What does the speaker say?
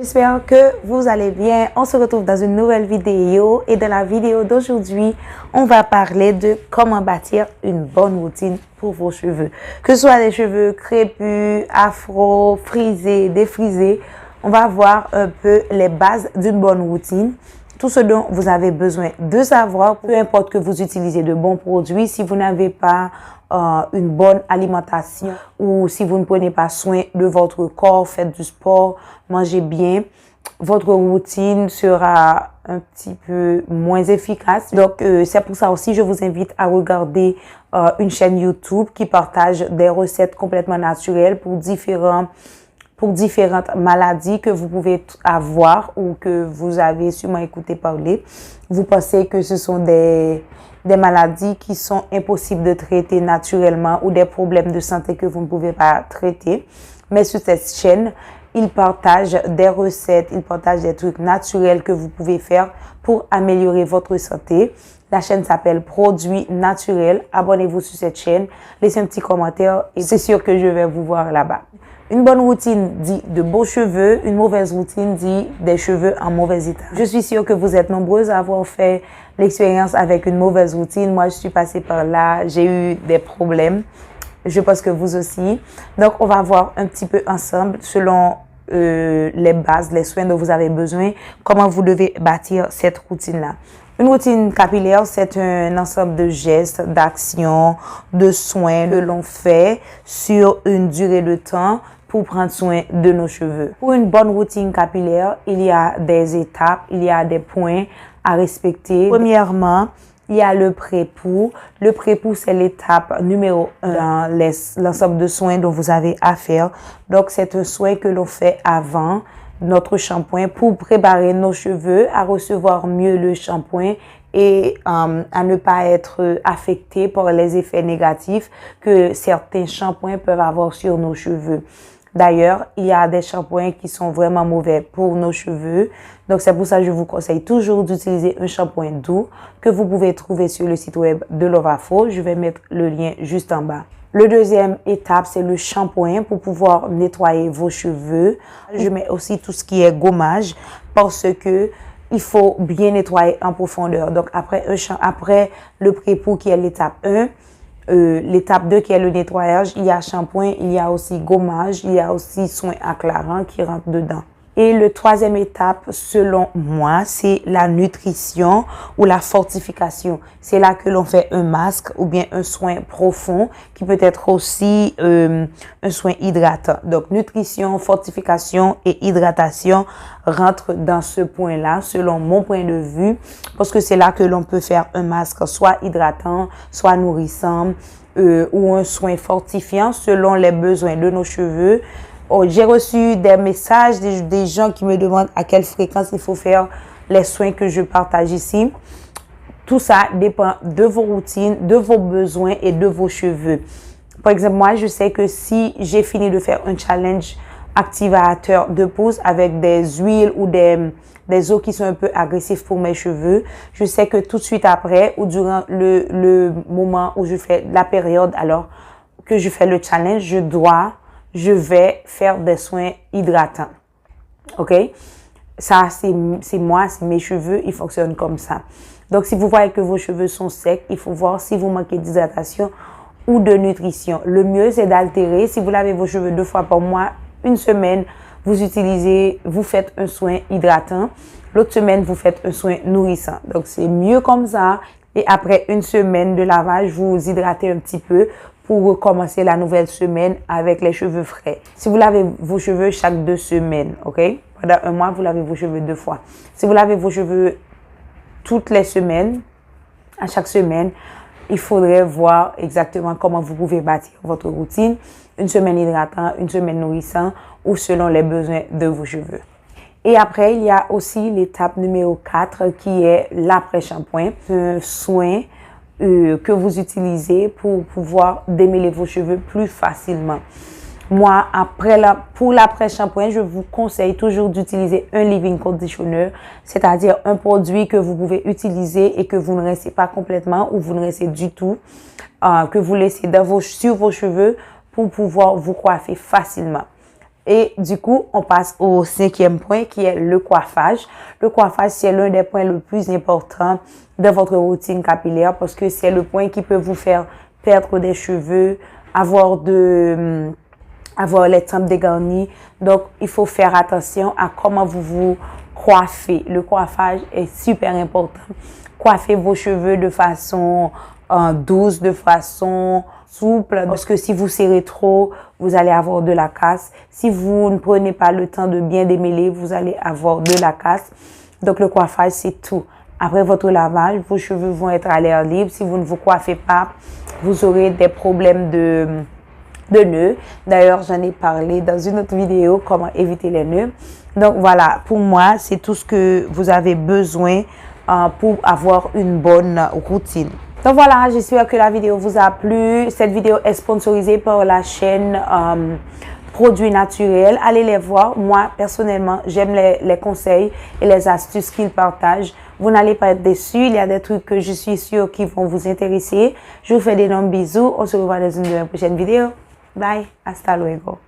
J'espère que vous allez bien. On se retrouve dans une nouvelle vidéo et dans la vidéo d'aujourd'hui, on va parler de comment bâtir une bonne routine pour vos cheveux. Que ce soit des cheveux crépus, afro, frisés, défrisés, on va voir un peu les bases d'une bonne routine. Tout ce dont vous avez besoin de savoir, peu importe que vous utilisez de bons produits, si vous n'avez pas une bonne alimentation ou si vous ne prenez pas soin de votre corps, faites du sport, mangez bien, votre routine sera un petit peu moins efficace. Donc, c'est pour ça aussi, je vous invite à regarder une chaîne YouTube qui partage des recettes complètement naturelles pour différentes maladies que vous pouvez avoir ou que vous avez sûrement écouté parler. Vous pensez que ce sont des maladies qui sont impossibles de traiter naturellement ou des problèmes de santé que vous ne pouvez pas traiter. Mais sur cette chaîne, ils partagent des recettes, ils partagent des trucs naturels que vous pouvez faire pour améliorer votre santé. La chaîne s'appelle Produits Naturels. Abonnez-vous sur cette chaîne, laissez un petit commentaire et c'est sûr que je vais vous voir là-bas. Une bonne routine dit de beaux cheveux, une mauvaise routine dit des cheveux en mauvais état. Je suis sûre que vous êtes nombreuses à avoir fait l'expérience avec une mauvaise routine. Moi, je suis passée par là, j'ai eu des problèmes. Je pense que vous aussi. Donc, on va voir un petit peu ensemble, selon les bases, les soins dont vous avez besoin, comment vous devez bâtir cette routine-là. Une routine capillaire, c'est un ensemble de gestes, d'actions, de soins que l'on fait sur une durée de temps pour prendre soin de nos cheveux. Pour une bonne routine capillaire, il y a des étapes, il y a des points à respecter. Premièrement, il y a le pré-pou. Le pré-pou, c'est l'étape numéro 1 dans l'ensemble de soins dont vous avez à faire. Donc, c'est un soin que l'on fait avant notre shampoing pour préparer nos cheveux à recevoir mieux le shampoing et à ne pas être affecté par les effets négatifs que certains shampoings peuvent avoir sur nos cheveux. D'ailleurs, il y a des shampoings qui sont vraiment mauvais pour nos cheveux. Donc, c'est pour ça que je vous conseille toujours d'utiliser un shampoing doux que vous pouvez trouver sur le site web de Lovafo. Je vais mettre le lien juste en bas. Le deuxième étape, c'est le shampoing pour pouvoir nettoyer vos cheveux. Je mets aussi tout ce qui est gommage parce que il faut bien nettoyer en profondeur. Donc, après le pré-pou qui est l'étape 1, l'étape 2 qui est le nettoyage, il y a shampoing, il y a aussi gommage, il y a aussi soin acclarant qui rentre dedans. Et le troisième étape, selon moi, c'est la nutrition ou la fortification. C'est là que l'on fait un masque ou bien un soin profond qui peut être aussi un soin hydratant. Donc, nutrition, fortification et hydratation rentrent dans ce point-là, selon mon point de vue, parce que c'est là que l'on peut faire un masque soit hydratant, soit nourrissant ou un soin fortifiant selon les besoins de nos cheveux. Oh, j'ai reçu des messages des gens qui me demandent à quelle fréquence il faut faire les soins que je partage ici. Tout ça dépend de vos routines, de vos besoins et de vos cheveux. Par exemple, moi, je sais que si j'ai fini de faire un challenge activateur de pouce avec des huiles ou des eaux qui sont un peu agressives pour mes cheveux, je sais que tout de suite après ou durant le moment où je fais la période alors que je fais le challenge, je vais faire des soins hydratants. OK? Ça, c'est moi, c'est mes cheveux, ils fonctionnent comme ça. Donc, si vous voyez que vos cheveux sont secs, il faut voir si vous manquez d'hydratation ou de nutrition. Le mieux, c'est d'altérer. Si vous lavez vos cheveux 2 fois par mois, une semaine, vous faites un soin hydratant. L'autre semaine, vous faites un soin nourrissant. Donc, c'est mieux comme ça. Et après une semaine de lavage, vous hydratez un petit peu pour recommencer la nouvelle semaine avec les cheveux frais. Si vous lavez vos cheveux chaque 2 semaines, OK? Pendant un mois, vous lavez vos cheveux 2 fois. Si vous lavez vos cheveux toutes les semaines, à chaque semaine, il faudrait voir exactement comment vous pouvez bâtir votre routine. Une semaine hydratant, une semaine nourrissant ou selon les besoins de vos cheveux. Et après, il y a aussi l'étape numéro 4 qui est l'après-shampoing. Un soin que vous utilisez pour pouvoir démêler vos cheveux plus facilement. Moi, pour l'après-shampoing, je vous conseille toujours d'utiliser un leave-in conditioner, c'est-à-dire un produit que vous pouvez utiliser et que vous ne rincez pas complètement ou vous ne rincez du tout, que vous laissez sur vos cheveux pour pouvoir vous coiffer facilement. Et du coup, on passe au 5e point qui est le coiffage. Le coiffage, c'est l'un des points le plus importants de votre routine capillaire parce que c'est le point qui peut vous faire perdre des cheveux, avoir les tempes dégarnies. Donc, il faut faire attention à comment vous vous coiffez. Le coiffage est super important. Coiffez vos cheveux de façon douce, de façon souple, parce que si vous serrez trop, vous allez avoir de la casse. Si vous ne prenez pas le temps de bien démêler, vous allez avoir de la casse. Donc, le coiffage, c'est tout. Après votre lavage, vos cheveux vont être à l'air libre. Si vous ne vous coiffez pas, vous aurez des problèmes de nœuds. D'ailleurs, j'en ai parlé dans une autre vidéo, comment éviter les nœuds. Donc, voilà, pour moi, c'est tout ce que vous avez besoin pour avoir une bonne routine. Donc voilà, j'espère que la vidéo vous a plu. Cette vidéo est sponsorisée par la chaîne Produits Naturels. Allez les voir. Moi, personnellement, j'aime les conseils et les astuces qu'ils partagent. Vous n'allez pas être déçus. Il y a des trucs que je suis sûre qui vont vous intéresser. Je vous fais d'énormes bisous. On se revoit dans une prochaine vidéo. Bye. Hasta luego.